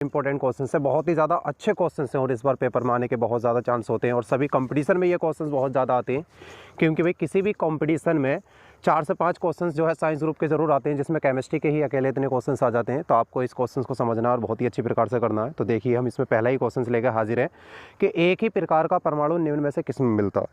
Important question है, बहुत ही ज़्यादा अच्छे क्वेश्चन हैं और इस बार पेपर में आने के बहुत ज़्यादा चांस होते हैं और सभी कंपटीशन में ये क्वेश्चन बहुत ज़्यादा आते हैं क्योंकि भाई किसी भी कंपटीशन में 4 से 5 क्वेश्चंस जो है साइंस ग्रुप के ज़रूर आते हैं, जिसमें केमिस्ट्री के ही अकेले इतने क्वेश्चंस आ जाते हैं। तो आपको इस क्वेश्चंस को समझना और बहुत ही अच्छी प्रकार से करना है। तो देखिए हम इसमें पहला ही क्वेश्चन लेकर हाजिर हैं कि एक ही प्रकार का परमाणु निम्न में से किस में मिलता है।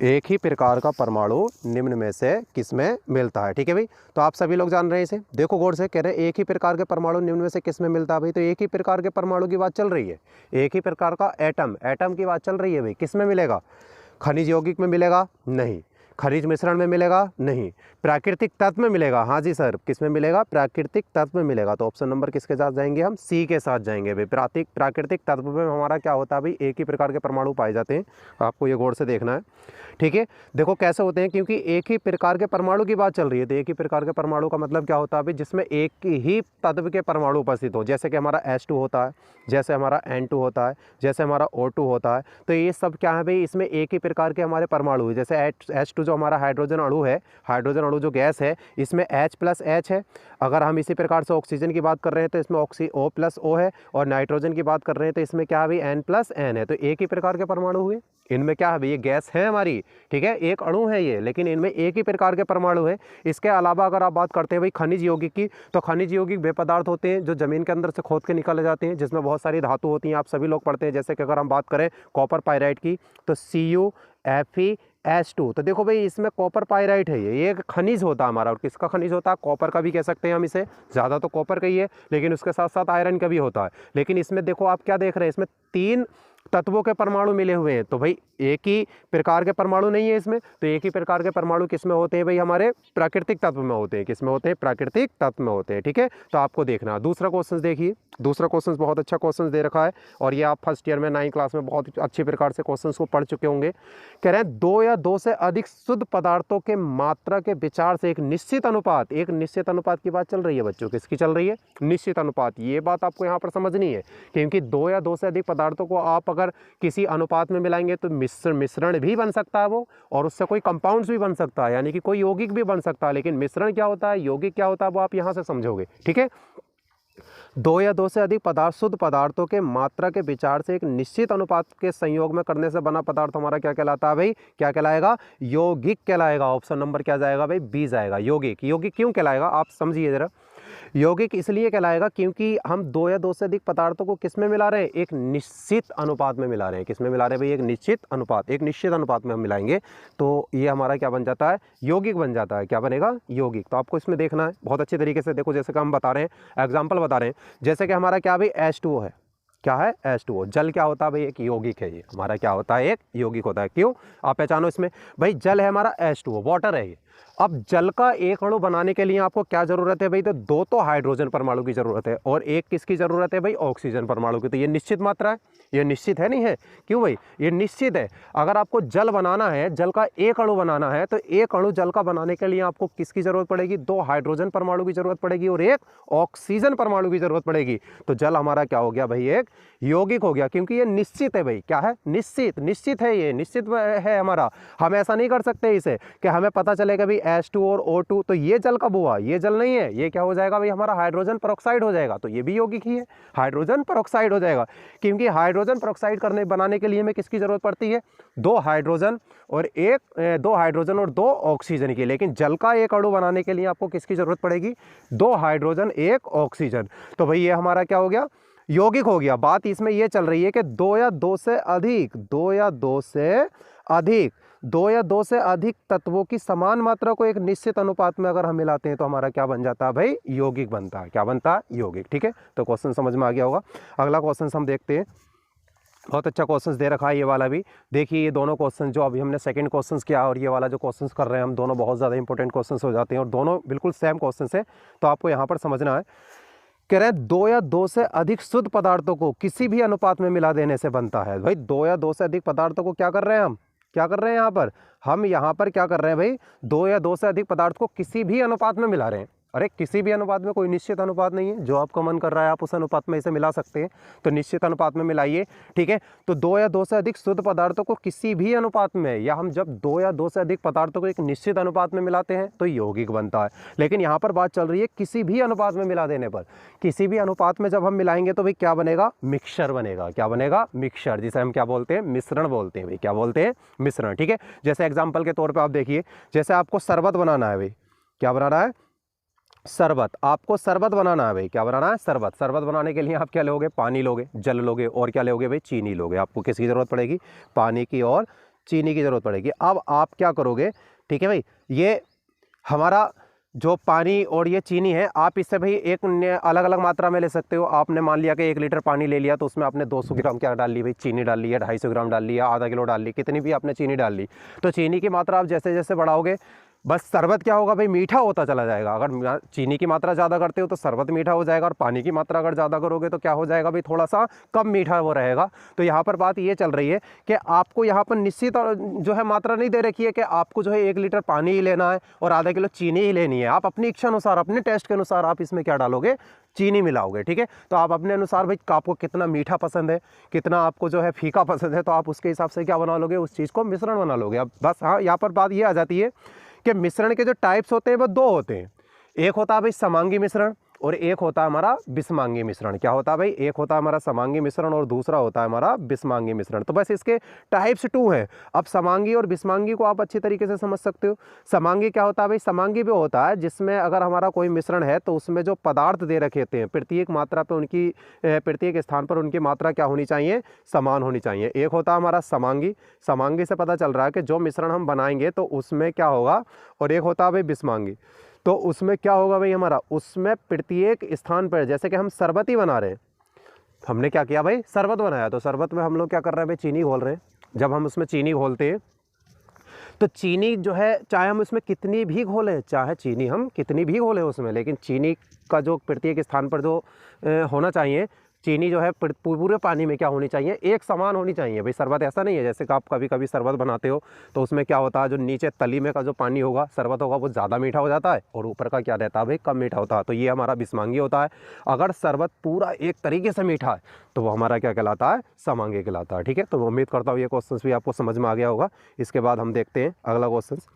एक ही प्रकार का परमाणु निम्न में से किस में मिलता है। ठीक है भाई, तो आप सभी लोग जान रहे हैं इसे, देखो गौर से, कह रहे हैं एक ही प्रकार के परमाणु निम्न में से किस में मिलता है। भाई तो एक ही प्रकार के परमाणु की बात चल रही है, एक ही प्रकार का एटम की बात चल रही है। भाई किस में मिलेगा? खनिज यौगिक में मिलेगा? नहीं। खनिज मिश्रण में मिलेगा? नहीं। प्राकृतिक तत्व में मिलेगा? हाँ जी सर, किस में मिलेगा? प्राकृतिक तत्व में मिलेगा। तो ऑप्शन नंबर किसके साथ जाएंगे हम? सी के साथ जाएंगे। भाई प्राकृतिक तत्व में हमारा क्या होता है? भाई एक ही प्रकार के परमाणु पाए जाते हैं, आपको ये गौर से देखना है। ठीक है, देखो कैसे होते हैं, क्योंकि एक ही प्रकार के परमाणु की बात चल रही है। तो एक ही प्रकार के परमाणु का मतलब क्या होता है? भाई जिसमें एक ही तत्व के परमाणु उपस्थित हो, जैसे कि हमारा H2 होता है, जैसे हमारा N2 होता है, जैसे हमारा O2 होता है। तो ये सब क्या है भाई? इसमें एक ही प्रकार के हमारे परमाणु है। जैसे H2 जो हमारा हाइड्रोजन अणु है, हाइड्रोजन अणु जो गैस है, इसमें H+H है। अगर हम इसी प्रकार से ऑक्सीजन की बात कर रहे हैं तो इसमें O+O है, और नाइट्रोजन की बात कर रहे हैं तो इसमें क्या है भाई? N+N है। तो एक ही प्रकार के परमाणु हुए। इनमें क्या है भाई? ये गैस है हमारी, ठीक है, एक अणु है ये, लेकिन इनमें एक ही प्रकार के परमाणु है। इसके अलावा अगर आप बात करते हैं भाई खनिज यौगिक की, तो खनिज यौगिक वे पदार्थ होते हैं जो जमीन के अंदर से खोद के निकाले जाते हैं, जिसमें बहुत सारी धातु होती हैं। आप सभी लोग पढ़ते हैं। जैसे कि अगर हम बात करें कॉपर पाइराइट की, तो CuFeH2। तो देखो भाई इसमें कॉपर पाइराइट है, ये एक खनिज होता है हमारा। और किसका खनिज होता है? कॉपर का भी कह सकते हैं हम इसे, ज़्यादा तो कॉपर का ही है, लेकिन उसके साथ साथ आयरन का भी होता है। लेकिन इसमें देखो आप क्या देख रहे हैं, इसमें 3 तत्वों के परमाणु मिले हुए हैं। तो भाई एक ही प्रकार के परमाणु नहीं है इसमें। तो एक ही प्रकार के परमाणु किस में होते हैं भाई? हमारे प्राकृतिक तत्व में होते हैं। किस में होते हैं? प्राकृतिक तत्व में होते हैं। ठीक है, तो आपको देखना। दूसरा क्वेश्चन देखिए, दूसरा क्वेश्चन बहुत अच्छा क्वेश्चन दे रखा है और ये आप फर्स्ट ईयर में 9वीं क्लास में बहुत अच्छी प्रकार से क्वेश्चन को पढ़ चुके होंगे। कह रहे हैं 2 या 2 से अधिक शुद्ध पदार्थों के मात्रा के विचार से एक निश्चित अनुपात, एक निश्चित अनुपात की बात चल रही है बच्चों। किसकी चल रही है? निश्चित अनुपात। ये बात आपको यहाँ पर समझनी है, क्योंकि 2 या 2 से अधिक पदार्थों को आप अगर किसी अनुपात में मिलाएंगे तो मिश्रण भी बन सकता है वो, और उससे कोई कंपाउंड्स भी बन सकता है, यानी कि कोई यौगिक भी बन सकता है। लेकिन मिश्रण क्या होता है, यौगिक क्या होता है, वो आप यहाँ से समझोगे। ठीक है, 2 या 2 से अधिक पदार्थ शुद्ध पदार्थों के मात्रा के विचार से एक निश्चित अनुपात के संयोग में करने से बना पदार्थ हमारा क्या कहलाता है भाई? क्या कहलाएगा? यौगिक कहलाएगा। ऑप्शन नंबर क्या जाएगा भाई? बी जाएगा, यौगिक। यौगिक क्यों कहलाएगा आप समझिए जरा। यौगिक इसलिए कहलाएगा क्योंकि हम 2 या 2 से अधिक पदार्थों को किस में मिला रहे हैं? एक निश्चित अनुपात में मिला रहे हैं। किस में मिला रहे हैं भाई? एक निश्चित अनुपात, एक निश्चित अनुपात में हम मिलाएंगे तो ये हमारा क्या बन जाता है? यौगिक बन जाता है। क्या बनेगा? यौगिक। तो आपको इसमें देखना है बहुत अच्छे तरीके से। देखो जैसे कि हम बता रहे हैं, एग्जाम्पल बता रहे हैं, जैसे कि हमारा क्या भाई? H2O है। क्या है? H2O। जल क्या होता है भाई? एक यौगिक है। ये हमारा क्या होता है? एक यौगिक होता है। क्यों? आप पहचानो इसमें भाई, जल है हमारा H2O, वाटर है ये। अब जल का एक अणु बनाने के लिए आपको क्या जरूरत है भाई? तो 2 तो हाइड्रोजन परमाणु की जरूरत है और एक किसकी जरूरत है भाई? ऑक्सीजन परमाणु की। तो ये निश्चित मात्रा है, ये निश्चित है, नहीं है? क्यों भाई? ये निश्चित है। अगर आपको जल बनाना है, जल का एक अणु बनाना है, तो एक अणु जल का बनाने के लिए आपको किसकी जरूरत पड़ेगी? 2 हाइड्रोजन परमाणु की जरूरत पड़ेगी और एक ऑक्सीजन परमाणु की जरूरत पड़ेगी। तो जल हमारा क्या हो गया भाई? एक यौगिक हो गया, क्योंकि ये निश्चित है भाई। क्या है? निश्चित। निश्चित है, ये निश्चित है हमारा। हम ऐसा नहीं कर सकते इसे कि हमें पता चलेगा भाई H2 और O2, तो ये जल कब हुआ? ये जल नहीं है, ये क्या हो जाएगा भाई? हमारा हाइड्रोजन पेरोक्साइड हो जाएगा। तो ये भी यौगिक ही है, हाइड्रोजन पेरोक्साइड हो जाएगा। क्योंकि हाइड्रोजन पेरोक्साइड बनाने के लिए हमें किसकी जरूरत पड़ती है? 2 हाइड्रोजन और 2 ऑक्सीजन की। लेकिन जल का एक अणु बनाने के लिए आपको किसकी जरूरत पड़ेगी? 2 हाइड्रोजन 1 ऑक्सीजन। तो भाई ये हमारा क्या हो गया? यौगिक हो गया। बात इसमें यह चल रही है कि 2 या 2 से अधिक, 2 या 2 से अधिक, 2 या 2 से अधिक तत्वों की समान मात्रा को एक निश्चित अनुपात में अगर हम मिलाते हैं तो हमारा क्या बन जाता है भाई? यौगिक बनता है। क्या बनता है? यौगिक। ठीक है, तो क्वेश्चन समझ में आ गया होगा। अगला क्वेश्चन हम देखते हैं। बहुत अच्छा क्वेश्चन दे रखा है ये वाला भी। देखिए ये दोनों क्वेश्चन जो अभी हमने सेकंड क्वेश्चन किया और ये वाला जो क्वेश्चन कर रहे हैं हम, दोनों बहुत ज़्यादा इंपॉर्टेंट क्वेश्चन हो जाते हैं और दोनों बिल्कुल सेम क्वेश्चन है। तो आपको यहाँ पर समझना है। कह रहे हैं 2 या 2 से अधिक शुद्ध पदार्थों को किसी भी अनुपात में मिला देने से बनता है। भाई 2 या 2 से अधिक पदार्थों को क्या कर रहे हैं हम? क्या कर रहे हैं यहाँ पर? हम यहाँ पर क्या कर रहे हैं भाई? 2 या 2 से अधिक पदार्थ को किसी भी अनुपात में मिला रहे हैं। अरे किसी भी अनुपात में कोई निश्चित अनुपात नहीं है, जो आपका मन कर रहा है आप उस अनुपात में इसे मिला सकते हैं, तो निश्चित अनुपात में मिलाइए, ठीक है। तो 2 या 2 से अधिक शुद्ध पदार्थों को किसी भी अनुपात में, या हम जब 2 या 2 से अधिक पदार्थों को एक निश्चित अनुपात में मिलाते हैं तो यौगिक बनता है। लेकिन यहाँ पर बात चल रही है किसी भी अनुपात में मिला देने पर, किसी भी अनुपात में जब हम मिलाएंगे तो भाई क्या बनेगा, मिक्सचर बनेगा। क्या बनेगा, मिक्सचर, जिसे हम क्या बोलते हैं, मिश्रण बोलते हैं भाई, क्या बोलते हैं, मिश्रण, ठीक है। जैसे एग्जाम्पल के तौर पर आप देखिए, जैसे आपको शरबत बनाना है भाई, क्या बनाना है, शरबत, आपको शरबत बनाना है भाई, क्या बनाना है, शरबत। शरबत बनाने के लिए आप क्या लोगे, पानी लोगे, जल लोगे, और क्या लोगे भाई, चीनी लोगे। आपको किसकी ज़रूरत पड़ेगी, पानी की और चीनी की ज़रूरत पड़ेगी। अब आप क्या करोगे, ठीक है भाई, ये हमारा जो पानी और ये चीनी है, आप इससे भाई एक अलग अलग मात्रा में ले सकते हो। आपने मान लिया कि 1 लीटर पानी ले लिया, तो उसमें आपने 200 ग्राम क्या डाल ली भाई, चीनी डाल ली है, 250 ग्राम डाल लिया, आधा किलो डाल ली, कितनी भी आपने चीनी डाल ली। तो चीनी की मात्रा आप जैसे जैसे बढ़ाओगे, बस शरबत क्या होगा भाई, मीठा होता चला जाएगा। अगर चीनी की मात्रा ज़्यादा करते हो तो शरबत मीठा हो जाएगा, और पानी की मात्रा अगर ज़्यादा करोगे तो क्या हो जाएगा भाई, थोड़ा सा कम मीठा वो रहेगा। तो यहाँ पर बात ये चल रही है कि आपको यहाँ पर निश्चित जो है मात्रा नहीं दे रखी है कि आपको जो है 1 लीटर पानी ही लेना है और आधा किलो चीनी ही लेनी है। आप अपनी इच्छा अनुसार, अपने टेस्ट के अनुसार आप इसमें क्या डालोगे, चीनी मिलाओगे, ठीक है। तो आप अपने अनुसार भाई आपको कितना मीठा पसंद है, कितना आपको जो है फीका पसंद है, तो आप उसके हिसाब से क्या बना लोगे, उस चीज़ को मिश्रण बना लोगे। अब बस हाँ, यहाँ पर बात ये आ जाती है कि मिश्रण के जो टाइप्स होते हैं वो 2 होते हैं। एक होता है भाई समांगी मिश्रण, और एक होता है हमारा विषमांगी मिश्रण। क्या होता है भाई, एक होता है हमारा समांगी मिश्रण और दूसरा होता है हमारा विषमांगी मिश्रण। तो बस इसके टाइप्स 2 हैं। अब समांगी और विषमांगी को आप अच्छी तरीके से समझ सकते हो। समांगी क्या होता है भाई, समांगी भी होता है जिसमें अगर हमारा कोई मिश्रण है तो उसमें जो पदार्थ दे रखे होते हैं, प्रत्येक मात्रा पर उनकी प्रत्येक स्थान पर उनकी मात्रा क्या होनी चाहिए, समान होनी चाहिए। एक होता है हमारा समांगी, समांगी से पता चल रहा है कि जो मिश्रण हम बनाएंगे तो उसमें क्या होगा, और एक होता है भाई विषमांगी, तो उसमें क्या होगा भाई हमारा, उसमें प्रत्येक स्थान पर, जैसे कि हम शरबत ही बना रहे हैं, हमने क्या किया भाई, शरबत बनाया, तो शरबत में हम लोग क्या कर रहे हैं भाई, चीनी घोल रहे हैं। जब हम उसमें चीनी घोलते हैं तो चीनी जो है, चाहे हम उसमें कितनी भी घोलें, चाहे चीनी हम कितनी भी घोलें उसमें, लेकिन चीनी का जो प्रत्येक स्थान पर जो होना चाहिए, चीनी जो है पूरे पानी में क्या होनी चाहिए, एक समान होनी चाहिए भाई। शरबत ऐसा नहीं है जैसे कि आप कभी कभी शरबत बनाते हो तो उसमें क्या होता है, जो नीचे तली में का जो पानी होगा, शरबत होगा, वो ज़्यादा मीठा हो जाता है और ऊपर का क्या रहता है भाई, कम मीठा होता है। तो ये हमारा विषमांगी होता है। अगर शरबत पूरा एक तरीके से मीठा है तो वो हमारा क्या कहलाता है, समांगी कहलाता है, ठीक है। तो उम्मीद करता हूँ ये क्वेश्चन भी आपको समझ में आ गया होगा। इसके बाद हम देखते हैं अगला क्वेश्चन।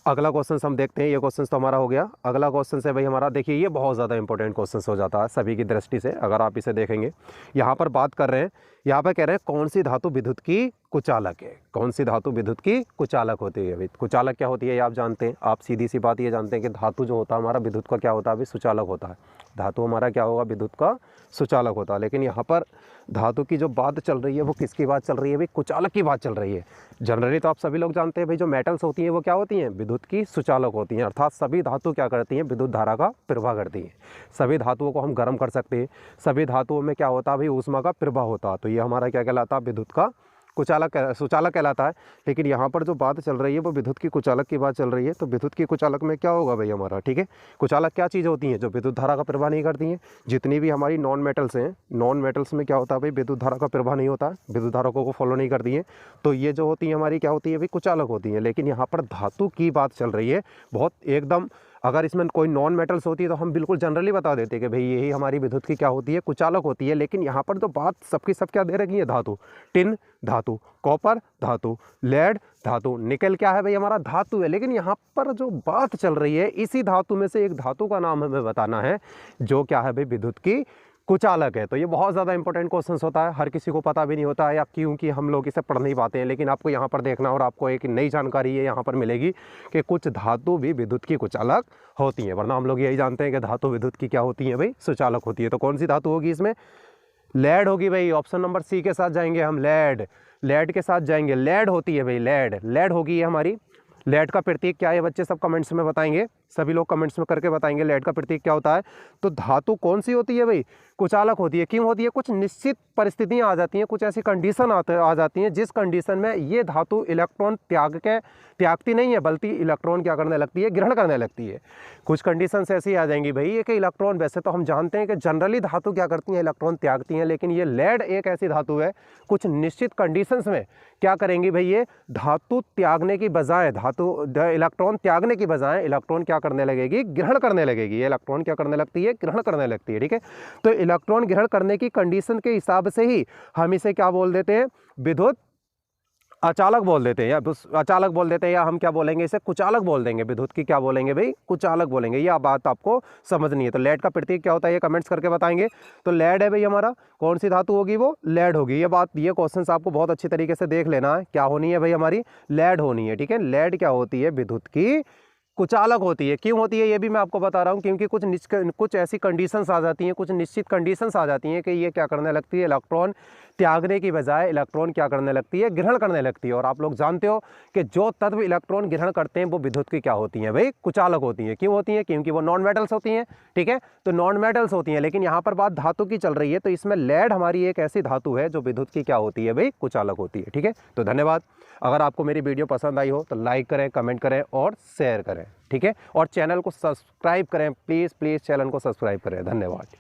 अगला क्वेश्चन हम देखते हैं, ये क्वेश्चन तो हमारा हो गया। अगला क्वेश्चन है भाई हमारा, देखिए ये बहुत ज़्यादा इंपॉर्टेंट क्वेश्चन हो जाता है सभी की दृष्टि से, अगर आप इसे देखेंगे। यहाँ पर बात कर रहे हैं, यहाँ पर कह रहे हैं कौन सी धातु विद्युत की कुचालक है, कौन सी धातु विद्युत की कुचालक होती है। कुचालक क्या होती है ये आप जानते हैं, आप सीधी सी बात ये जानते हैं कि धातु जो होता है हमारा विद्युत का क्या होता है, अभी सुचालक होता है। धातु हमारा क्या होगा, विद्युत का सुचालक होता है। लेकिन यहाँ पर धातु की जो बात चल रही है वो किसकी बात चल रही है भाई, कुचालक की बात चल रही है। जनरली तो आप सभी लोग जानते हैं भाई, जो मेटल्स होती हैं वो क्या होती हैं, विद्युत की सुचालक होती हैं। अर्थात सभी धातु क्या करती हैं, विद्युत धारा का प्रवाह करती हैं। सभी धातुओं को हम गर्म कर सकते हैं, सभी धातुओं में क्या होता है भाई, ऊष्मा का प्रवाह होता है। तो ये हमारा क्या कहलाता है, विद्युत का सुचालक कहलाता है। लेकिन यहाँ पर जो बात चल रही है वो विद्युत की कुचालक की बात चल रही है। तो विद्युत की कुचालक में क्या होगा भाई हमारा, ठीक है। कुचालक क्या चीज़ होती हैं, जो विद्युत धारा का प्रवाह नहीं करती हैं। जितनी भी हमारी नॉन मेटल्स हैं, नॉन मेटल्स में क्या होता है भाई, विद्युत धारा का प्रवाह नहीं होता, विद्युत धारकों को फॉलो नहीं करती हैं। तो ये जो होती है हमारी क्या होती है भाई, कुचालक होती हैं। लेकिन यहाँ पर धातु की बात चल रही है, बहुत एकदम, अगर इसमें कोई नॉन मेटल्स होती है तो हम बिल्कुल जनरली बता देते हैं कि भाई यही हमारी विद्युत की क्या होती है, कुचालक होती है। लेकिन यहाँ पर जो बात सबकी सब क्या दे रखी है, धातु, टिन धातु, कॉपर धातु, लेड धातु, निकल क्या है भाई हमारा, धातु है। लेकिन यहाँ पर जो बात चल रही है, इसी धातु में से एक धातु का नाम हमें बताना है जो क्या है भाई, विद्युत की कुचालक है। तो ये बहुत ज़्यादा इंपॉर्टेंट क्वेश्चन होता है, हर किसी को पता भी नहीं होता है, या क्योंकि हम लोग इसे पढ़ नहीं पाते हैं। लेकिन आपको यहाँ पर देखना, और आपको एक नई जानकारी ये यहाँ पर मिलेगी कि कुछ धातु भी विद्युत की कुचालक होती हैं। वरना हम लोग यही जानते हैं कि धातु विद्युत की क्या होती है भाई, सुचालक होती है। तो कौन सी धातु होगी इसमें, लेड होगी भाई। ऑप्शन नंबर सी के साथ जाएंगे हम, लेड, लेड के साथ जाएंगे। लेड होती है भाई, लेड, लेड होगी ये हमारी। लेड का प्रतीक क्या है बच्चे, सब कमेंट्स में बताएंगे, सभी लोग कमेंट्स में करके बताएंगे लेड का प्रतीक क्या होता है। तो धातु कौन सी होती है भाई, कुचालक होती है। क्यों होती है, कुछ निश्चित परिस्थितियां आ जाती हैं, कुछ ऐसी कंडीशन आ जाती हैं जिस कंडीशन में ये धातु इलेक्ट्रॉन त्यागती नहीं है, बल्कि इलेक्ट्रॉन क्या करने लगती है, ग्रहण करने लगती है। कुछ कंडीशन ऐसी आ जाएंगी भाई, ये कि इलेक्ट्रॉन, वैसे तो हम जानते हैं कि जनरली धातु क्या करती हैं, इलेक्ट्रॉन त्यागती हैं। लेकिन ये लेड एक ऐसी धातु है, कुछ निश्चित कंडीशंस में क्या करेंगी भाई, ये धातु त्यागने की बजाय, धातु इलेक्ट्रॉन त्यागने की बजाय इलेक्ट्रॉन क्या क्या करने लगेगी, ग्रहण करने लगेगी। ये इलेक्ट्रॉन क्या करने लगती है, ग्रहण करने लगती है, ठीक है। तो इलेक्ट्रॉन ग्रहण करने की कंडीशन के हिसाब से ही हम इसे क्या बोल देते हैं, विद्युत अचालक बोल देते हैं, या अचालक बोल देते हैं, या हम क्या बोलेंगे इसे, कुचालक बोल देंगे। विद्युत की क्या बोलेंगे भाई, कुचालक बोलेंगे। ये बात आपको समझनी है। तो लेड का प्रतीक क्या होता है, ये कमेंट्स करके बताएंगे। तो लेड है भाई हमारा, कौन सी धातु होगी, वो लेड होगी। ये बात, ये क्वेश्चन आपको बहुत अच्छी तरीके से देख लेना है। क्या होनी है भाई, हमारी लेड होनी है, ठीक है। लेड क्या होती है, विद्युत की कुचालक होती है। क्यों होती है ये भी मैं आपको बता रहा हूँ, क्योंकि कुछ ऐसी कंडीशंस आ जाती हैं, कुछ निश्चित कंडीशंस आ जाती हैं कि ये क्या करने लगती है, इलेक्ट्रॉन त्यागने की बजाय इलेक्ट्रॉन क्या करने लगती है, ग्रहण करने लगती है। और आप लोग जानते हो कि जो तत्व इलेक्ट्रॉन ग्रहण करते हैं वो विद्युत की क्या होती हैं भाई, कुचालक होती हैं। क्यों होती हैं, क्योंकि वो नॉन मेटल्स होती हैं, ठीक है। तो नॉन मेटल्स होती हैं, लेकिन यहाँ पर बात धातु की चल रही है, तो इसमें लेड हमारी एक ऐसी धातु है जो विद्युत की क्या होती है भाई, कुचालक होती है, ठीक है। तो धन्यवाद। अगर आपको मेरी वीडियो पसंद आई हो तो लाइक करें, कमेंट करें और शेयर करें, ठीक है। और चैनल को सब्सक्राइब करें, प्लीज़ प्लीज़ चैनल को सब्सक्राइब करें। धन्यवाद।